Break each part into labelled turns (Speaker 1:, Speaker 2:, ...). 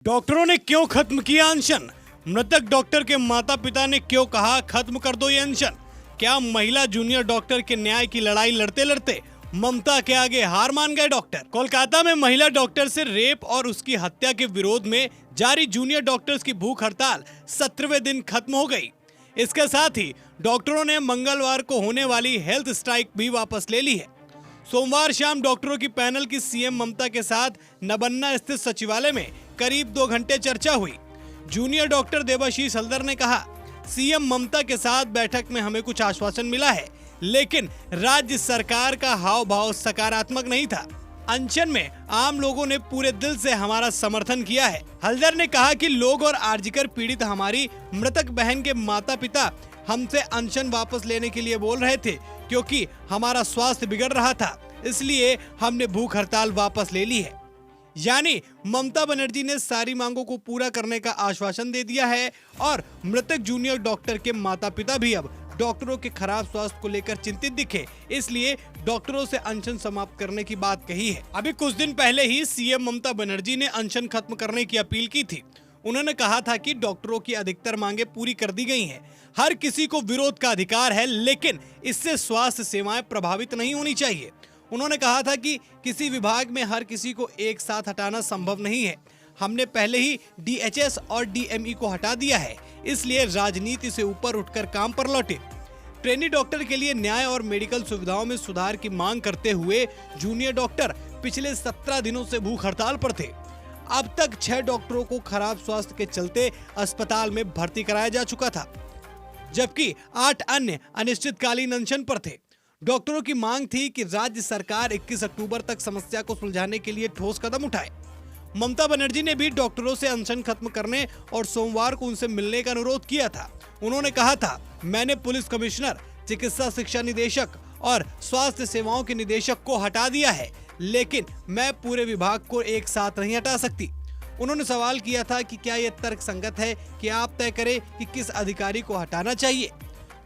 Speaker 1: डॉक्टरों ने क्यों खत्म किया अनशन? मृतक डॉक्टर के माता पिता ने क्यों कहा खत्म कर दो ये अनशन? क्या महिला जूनियर डॉक्टर के न्याय की लड़ाई लड़ते लड़ते ममता के आगे हार मान गए डॉक्टर? कोलकाता में महिला डॉक्टर से रेप और उसकी हत्या के विरोध में जारी जूनियर डॉक्टर्स की भूख हड़ताल 17वें दिन खत्म हो गई। इसके साथ ही डॉक्टरों ने मंगलवार को होने वाली हेल्थ स्ट्राइक भी वापस ले ली है। सोमवार शाम डॉक्टरों की पैनल की सीएम ममता के साथ नबन्ना स्थित सचिवालय में करीब 2 घंटे चर्चा हुई। जूनियर डॉक्टर देवाशीष हल्दर ने कहा, सीएम ममता के साथ बैठक में हमें कुछ आश्वासन मिला है, लेकिन राज्य सरकार का हाव भाव सकारात्मक नहीं था। अनशन में आम लोगों ने पूरे दिल से हमारा समर्थन किया है। हल्दर ने कहा कि लोग और आर्जिकर पीड़ित हमारी मृतक बहन के माता पिता हमसे अनशन वापस लेने के लिए बोल रहे थे, क्योंकि हमारा स्वास्थ्य बिगड़ रहा था, इसलिए हमने भूख हड़ताल वापस ले ली है। यानी ममता बनर्जी ने सारी मांगों को पूरा करने का आश्वासन दे दिया है और मृतक जूनियर डॉक्टर के माता पिता भी अब डॉक्टरों के खराब स्वास्थ्य को लेकर चिंतित दिखे, इसलिए डॉक्टरों से अनशन समाप्त करने की बात कही है। अभी कुछ दिन पहले ही सीएम ममता बनर्जी ने अनशन खत्म करने की अपील की थी। उन्होंने कहा था कि डॉक्टरों की अधिकतर मांगे पूरी कर दी गई हैं। हर किसी को विरोध का अधिकार है, लेकिन इससे स्वास्थ्य सेवाएं प्रभावित नहीं होनी चाहिए। उन्होंने कहा था कि किसी विभाग में हर किसी को एक साथ हटाना संभव नहीं है। हमने पहले ही डीएचएस और डीएमई को हटा दिया है, इसलिए राजनीति से ऊपर उठकर काम पर लौटे। ट्रेनी डॉक्टर के लिए न्याय और मेडिकल सुविधाओं में सुधार की मांग करते हुए जूनियर डॉक्टर पिछले 17 दिनों से भूख हड़ताल पर थे। अब तक 6 डॉक्टरों को खराब स्वास्थ्य के चलते अस्पताल में भर्ती कराया जा चुका था, जबकि 8 अन्य अनिश्चितकालीन अनशन पर थे। डॉक्टरों की मांग थी कि राज्य सरकार 21 अक्टूबर तक समस्या को सुलझाने के लिए ठोस कदम उठाए। ममता बनर्जी ने भी डॉक्टरों से अनशन खत्म करने और सोमवार को उनसे मिलने का अनुरोध किया था। उन्होंने कहा था, मैंने पुलिस कमिश्नर, चिकित्सा शिक्षा निदेशक और स्वास्थ्य सेवाओं के निदेशक को हटा दिया है, लेकिन मैं पूरे विभाग को एक साथ नहीं हटा सकती। उन्होंने सवाल किया था कि क्या यह तर्कसंगत है कि आप तय करें कि किस अधिकारी को हटाना चाहिए।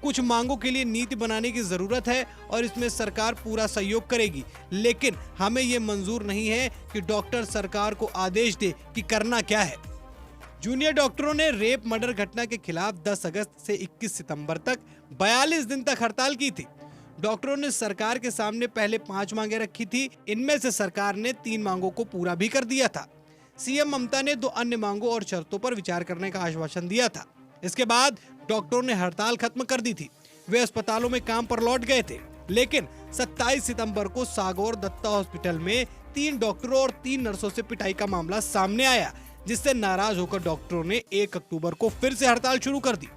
Speaker 1: कुछ मांगों के लिए नीति बनाने की जरूरत है और इसमें सरकार पूरा सहयोग करेगी, लेकिन हमें ये मंजूर नहीं है कि डॉक्टर सरकार को आदेश दे कि करना क्या है। जूनियर डॉक्टरों ने रेप मर्डर घटना के खिलाफ 10 अगस्त से 21 सितंबर तक 42 दिन तक हड़ताल की थी। डॉक्टरों ने सरकार के सामने पहले 5 मांगे रखी थी। इनमें से सरकार ने 3 मांगों को पूरा भी कर दिया था। सीएम ममता ने 2 अन्य मांगों और शर्तों पर विचार करने का आश्वासन दिया था। इसके बाद डॉक्टरों ने हड़ताल खत्म कर दी थी। वे अस्पतालों में काम पर लौट गए थे, लेकिन 27 सितंबर को सागौर दत्ता हॉस्पिटल में 3 डॉक्टरों और 3 नर्सों से पिटाई का मामला सामने आया, जिससे नाराज होकर डॉक्टरों ने 1 अक्टूबर को फिर से हड़ताल शुरू कर दी।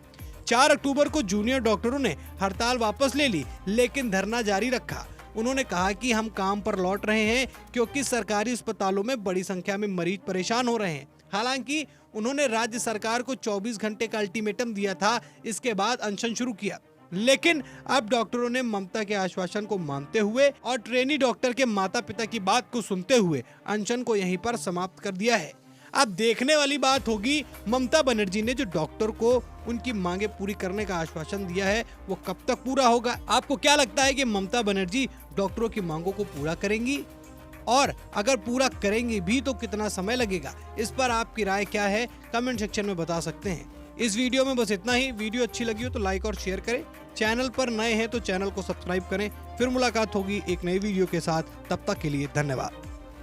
Speaker 1: 4 अक्टूबर को जूनियर डॉक्टरों ने हड़ताल वापस ले ली, लेकिन धरना जारी रखा। उन्होंने कहा कि हम काम पर लौट रहे हैं क्योंकि सरकारी अस्पतालों में बड़ी संख्या में मरीज परेशान हो रहे हैं। हालांकि उन्होंने राज्य सरकार को 24 घंटे का अल्टीमेटम दिया था, इसके बाद अनशन शुरू किया। लेकिन अब डॉक्टरों ने ममता के आश्वासन को मानते हुए और ट्रेनी डॉक्टर के माता पिता की बात को सुनते हुए अनशन को यहीं पर समाप्त कर दिया है। अब देखने वाली बात होगी, ममता बनर्जी ने जो डॉक्टर को उनकी मांगे पूरी करने का आश्वासन दिया है वो कब तक पूरा होगा। आपको क्या लगता है कि ममता बनर्जी डॉक्टरों की मांगों को पूरा करेंगी, और अगर पूरा करेंगे भी तो कितना समय लगेगा? इस पर आपकी राय क्या है, कमेंट सेक्शन में बता सकते हैं। इस वीडियो में बस इतना ही। वीडियो अच्छी लगी हो तो लाइक और शेयर करें। चैनल पर नए हैं तो चैनल को सब्सक्राइब करें। फिर मुलाकात होगी एक नई वीडियो के साथ, तब तक के लिए धन्यवाद।